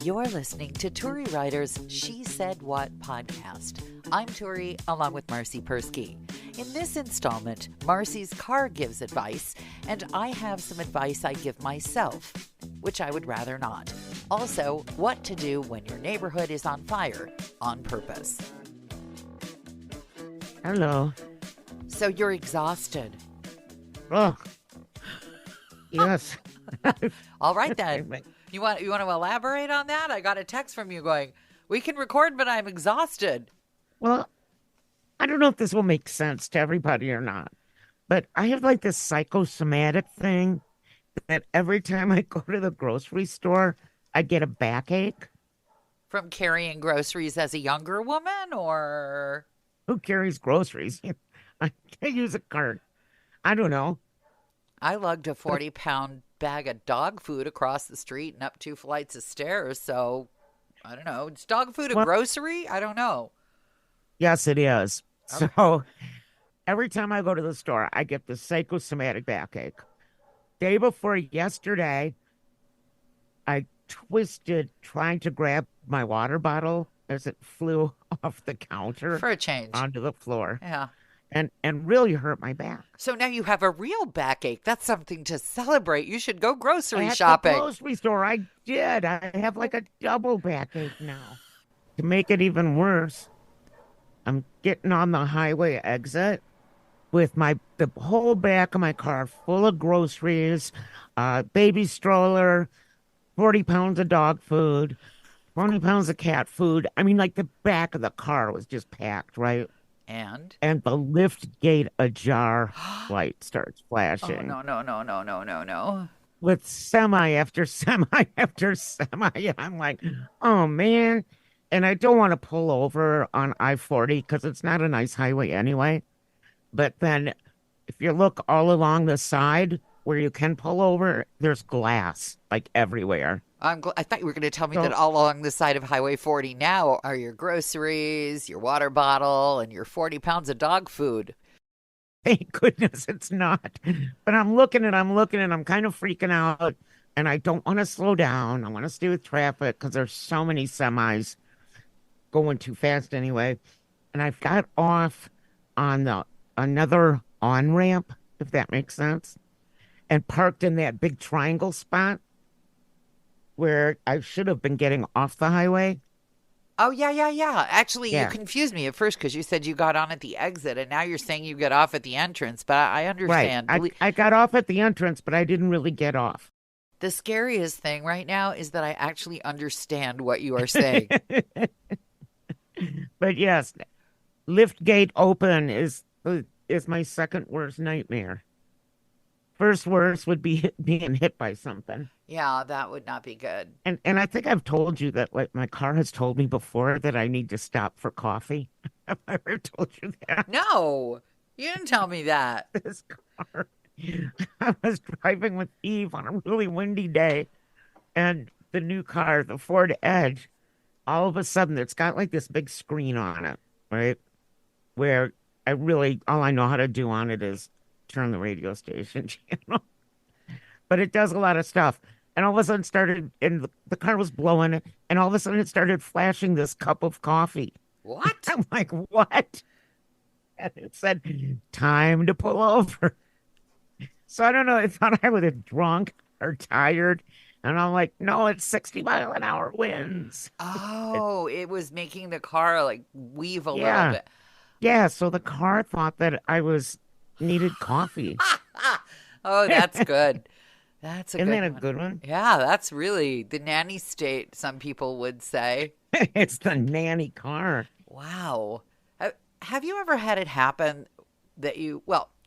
You're listening to Turi Writer's She Said What podcast. I'm Turi, along with Marcy Persky. In this installment, Marcy's car gives advice, and I have some advice I give myself, which I would rather not. Also, what to do when your neighborhood is on fire on purpose. Hello. So you're exhausted. Oh, yes. All right then. You want to elaborate on that? I got a text from you going, "We can record, but I'm exhausted." Well, I don't know if this will make sense to everybody or not, but I have like this psychosomatic thing that every time I go to the grocery store, I get a backache. From carrying groceries as a younger woman, or Who carries groceries? I can't use a cart. I don't know. I lugged a 40-pound bag of dog food across the street and up 2 flights of stairs. So I don't know. Is dog food a grocery? I don't know. Yes, it is. Okay. So every time I go to the store, I get the psychosomatic backache. Day before yesterday, I twisted trying to grab my water bottle as it flew off the counter For a change. onto the floor Yeah. and really hurt my back. So now you have a real backache. That's something to celebrate. You should go grocery At shopping. the grocery store, I did. I have like a double backache now. To make it even worse, I'm getting on the highway exit with the whole back of my car full of groceries, baby stroller, 40 pounds of dog food, 20 pounds of cat food. I mean, like the back of the car was just packed, right? And? And the lift gate ajar light starts Oh, flashing. no. With semi after semi after semi. And I'm like, oh man. And I don't want to pull over on I-40 because it's not a nice highway anyway. But then if you look all along the side where you can pull over, there's glass like everywhere. I thought you were going to tell me So- that all along the side of Highway 40 now are your groceries, your water bottle, and your 40 pounds of dog food. Thank goodness it's not. But I'm looking and I'm kind of freaking out. And I don't want to slow down. I want to stay with traffic because there's so many semis going too fast anyway. And I've got off on another on-ramp, if that makes sense, and parked in that big triangle spot where I should have been getting off the highway. Oh, yeah. Actually, Yeah. you confused me at first because you said you got on at the exit, and now you're saying you get off at the entrance. But I understand. Right. I got off at the entrance, but I didn't really get off. The scariest thing right now is that I actually understand what you are saying. But yes, lift gate open is my second worst nightmare. First worst would be being hit by something. Yeah, that would not be good. And I think I've told you that, like, my car has told me before that I need to stop for coffee. Have I ever told you that? No, you didn't tell me that. This car. I was driving with Eve on a really windy day, and the new car, the Ford Edge, all of a sudden it's got like this big screen on it, right? Where all I know how to do on it is turn the radio station channel. But it does a lot of stuff. And all of a sudden the car was blowing, and all of a sudden it started flashing this cup of coffee. What? I'm like, what? And it said, time to pull over. So I don't know. I thought I was drunk or tired. And I'm like, no, it's 60-mile-an-hour winds. Oh, it was making the car like weave a Yeah. little bit. Yeah, so the car thought that I needed coffee. Oh, that's good. That's a Isn't good that a one. good one? Yeah, that's really the nanny state, some people would say. It's the nanny car. Wow. Have you ever had it happen that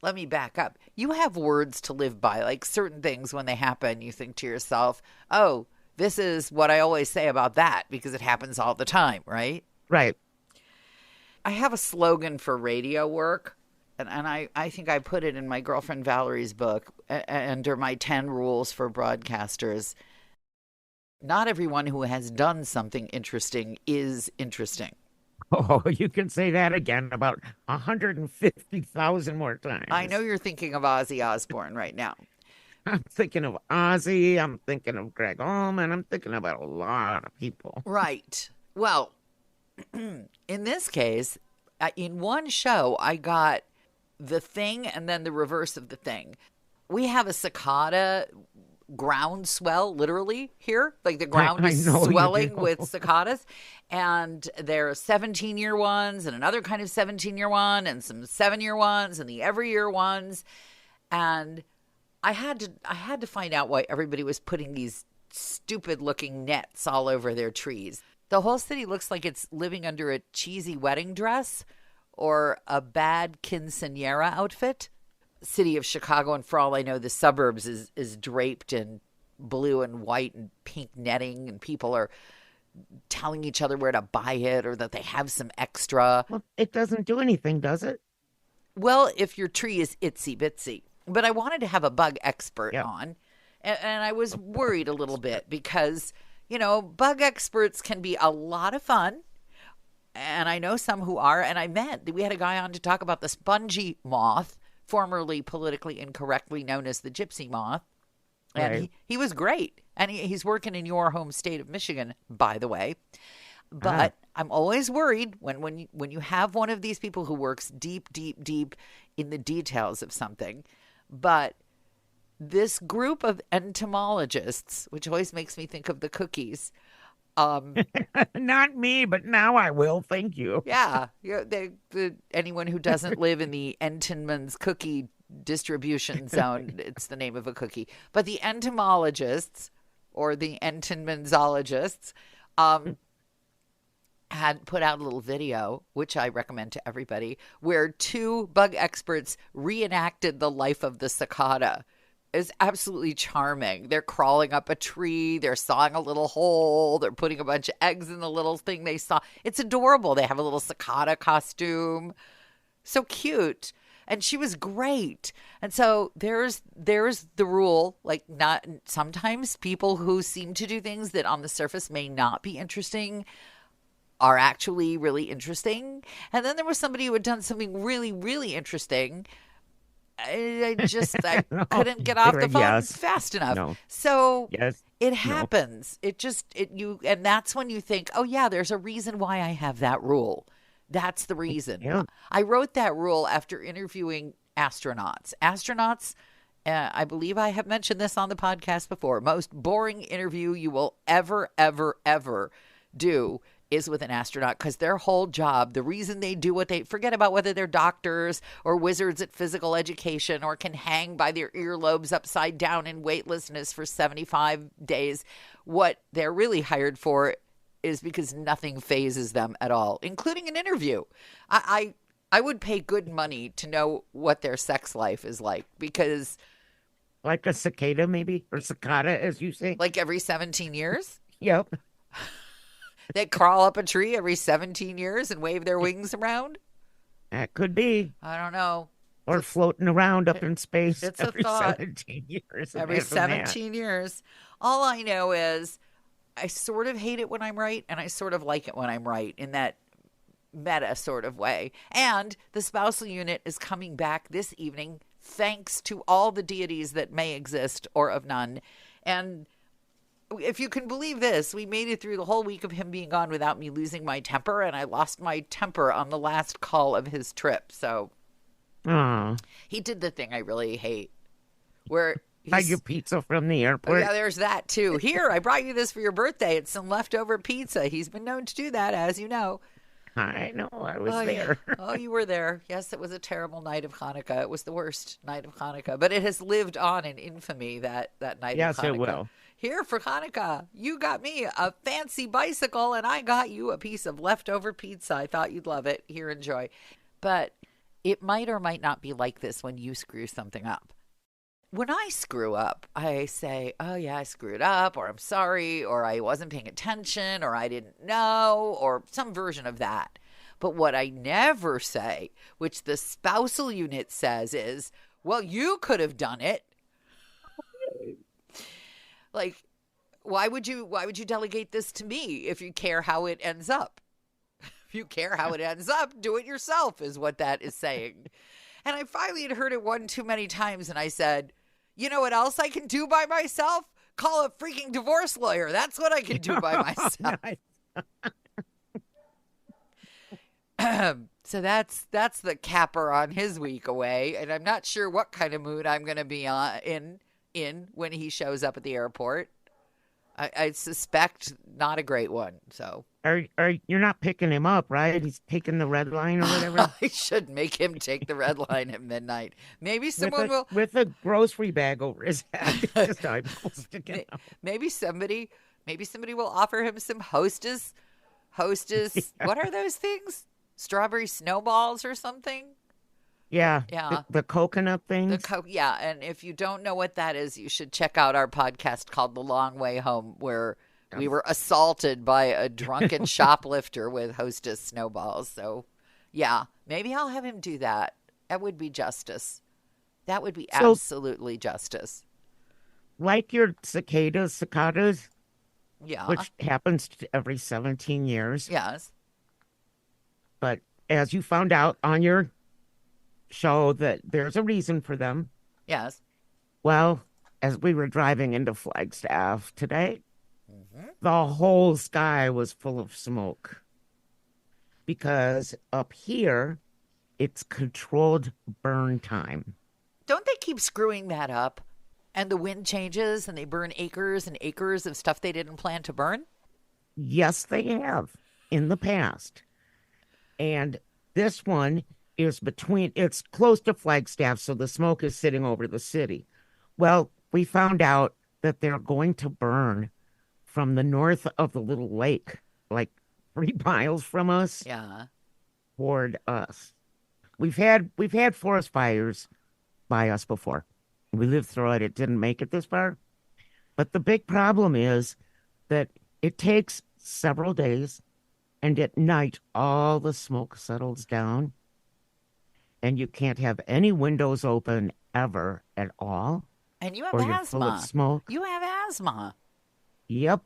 let me back up. You have words to live by, like certain things when they happen, you think to yourself, oh, this is what I always say about that because it happens all the time, right? Right. I have a slogan for radio work, and I think I put it in my girlfriend Valerie's book under my 10 rules for broadcasters. Not everyone who has done something interesting is interesting. Oh, you can say that again about 150,000 more times. I know you're thinking of Ozzy Osbourne right now. I'm thinking of Ozzy. I'm thinking of Greg Allman. I'm thinking about a lot of people. Right. Well, in this case, in one show, I got the thing and then the reverse of the thing. We have a cicada groundswell, literally, here. Like the ground I is know you swelling do. with cicadas. And there are 17-year ones and another kind of 17-year one and some 7-year ones and the every year ones. And I had to find out why everybody was putting these stupid looking nets all over their trees. The whole city looks like it's living under a cheesy wedding dress or a bad quinceanera outfit. City of Chicago, and for all I know, the suburbs is draped in blue and white and pink netting, and people are telling each other where to buy it or that they have some extra. Well, it doesn't do anything, does it? Well, if your tree is itsy bitsy. But I wanted to have a bug expert Yeah. on, and I was worried a little bit because, bug experts can be a lot of fun. And I know some who are, and we had a guy on to talk about the spongy moth, formerly politically incorrectly known as the gypsy moth. And Right. he was great. And he's working in your home state of Michigan, by the way. But I'm always worried when you have one of these people who works deep, deep, deep in the details of something. But this group of entomologists, which always makes me think of the cookies, Not me, but now I will. Thank you. yeah, anyone who doesn't live in the Entenmann's cookie distribution zone, it's the name of a cookie. But the entomologists or the Entenmann'sologists had put out a little video, which I recommend to everybody, where two bug experts reenacted the life of the cicada. Is absolutely charming. They're crawling up a tree. They're sawing a little hole. They're putting a bunch of eggs in the little thing they saw. It's adorable. They have a little cicada costume. So cute. And she was great. And so there's the rule. Like, not sometimes people who seem to do things that on the surface may not be interesting are actually really interesting. And then there was somebody who had done something really, really interesting. I No, couldn't get off the phone yes. fast enough. No. So Yes. it No. happens. And that's when you think, oh yeah, there's a reason why I have that rule. That's the reason. Yeah. I wrote that rule after interviewing astronauts. Astronauts, I believe I have mentioned this on the podcast before. Most boring interview you will ever, ever, ever do is with an astronaut, because their whole job, the reason they do what they forget about whether they're doctors or wizards at physical education or can hang by their earlobes upside down in weightlessness for 75 days. What they're really hired for is because nothing phases them at all, including an interview. I would pay good money to know what their sex life is like, because Like a cicada, maybe, or cicada, as you say. like every 17 years, Yep. they crawl up a tree every 17 years and wave their wings around. That could be. I don't know. Or floating around up in space It's a every thought. 17 years. Every Imagine that. 17 years. All I know is I sort of hate it when I'm right, and I sort of like it when I'm right, in that meta sort of way. And the spousal unit is coming back this evening, thanks to all the deities that may exist or of none. And if you can believe this, we made it through the whole week of him being gone without me losing my temper, and I lost my temper on the last call of his trip. So Aw. he did the thing I really hate, where Buy your pizza from the airport. yeah, there's that too. Here, I brought you this for your birthday. It's some leftover pizza. He's been known to do that, as you know. I know, I was Oh, yeah. there. Oh, you were there. Yes, it was a terrible night of Hanukkah. It was the worst night of Hanukkah, but it has lived on in infamy, that night Yes, of Hanukkah. it will. Here for Hanukkah, you got me a fancy bicycle, and I got you a piece of leftover pizza. I thought you'd love it. Here, enjoy. But it might or might not be like this when you screw something up. When I screw up, I say, oh yeah, I screwed up, or I'm sorry, or I wasn't paying attention, or I didn't know, or some version of that. But what I never say, which the spousal unit says, is, well, you could have done it. Like, why would you delegate this to me if you care how it ends up? If you care how it ends up, do it yourself, is what that is saying. And I finally had heard it one too many times, and I said, You know what else I can do by myself? Call a freaking divorce lawyer. That's what I can do by myself. So that's the capper on his week away, and I'm not sure what kind of mood I'm going to be in when he shows up at the airport. I suspect not a great one. So you're not picking him up, right? He's taking the red line or whatever. I should make him take the red line at midnight. Maybe someone will with a grocery bag over his head. Just eyeballs sticking out. Maybe somebody will offer him some Hostess. What are those things? Strawberry snowballs or something? Yeah. Yeah. The coconut things. Yeah. And if you don't know what that is, you should check out our podcast called The Long Way Home, where we were assaulted by a drunken shoplifter with Hostess snowballs. So, yeah, maybe I'll have him do that. That would be justice. That would be absolutely justice. Like your cicadas, yeah, which happens every 17 years. Yes. But as you found out on your show that there's a reason for them. Yes. Well, as we were driving into Flagstaff today, the whole sky was full of smoke. Because up here, it's controlled burn time. Don't they keep screwing that up? And the wind changes and they burn acres and acres of stuff they didn't plan to burn? Yes, they have in the past. And this one it's close to Flagstaff, so the smoke is sitting over the city. Well, we found out that they're going to burn from the north of the little lake, like 3 miles from us. Yeah. Toward us. We've had forest fires by us before. We lived through it. It didn't make it this far. But the big problem is that it takes several days, and at night all the smoke settles down. And you can't have any windows open ever at all. And you have or asthma. You're full of smoke. You have asthma. Yep,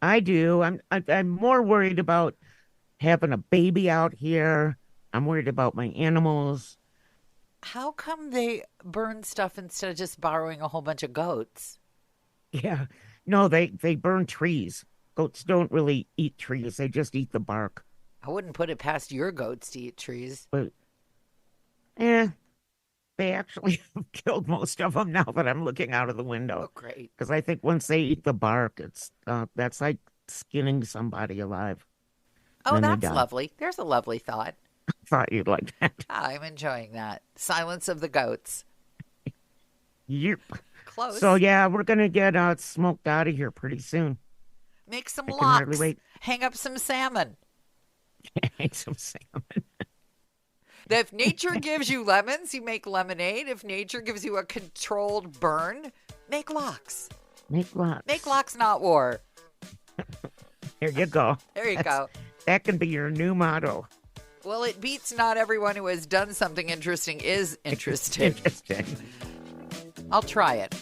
I do. I'm more worried about having a baby out here. I'm worried about my animals. How come they burn stuff instead of just borrowing a whole bunch of goats? Yeah, no, they burn trees. Goats don't really eat trees. They just eat the bark. I wouldn't put it past your goats to eat trees. But they actually have killed most of them now that I'm looking out of the window. Oh, great. Because I think once they eat the bark, that's like skinning somebody alive. Oh, that's lovely. There's a lovely thought. I thought you'd like that. I'm enjoying that. Silence of the goats. Yep. Close. So, yeah, we're going to get smoked out of here pretty soon. Make some I can hardly locks. wait. Hang up some salmon. Hang some salmon. If nature gives you lemons, you make lemonade. If nature gives you a controlled burn, make locks. Make locks. Make locks, not war. There you go. There you go. That can be your new motto. Well, it beats not everyone who has done something interesting is interesting. Interesting. I'll try it.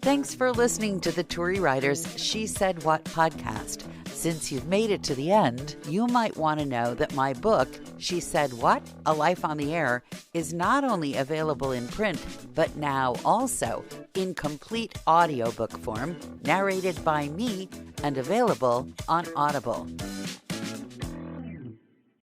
Thanks for listening to the Turi Writers She Said What podcast. Since you've made it to the end, you might want to know that my book, She Said What? A Life on the Air, is not only available in print, but now also in complete audiobook form, narrated by me and available on Audible.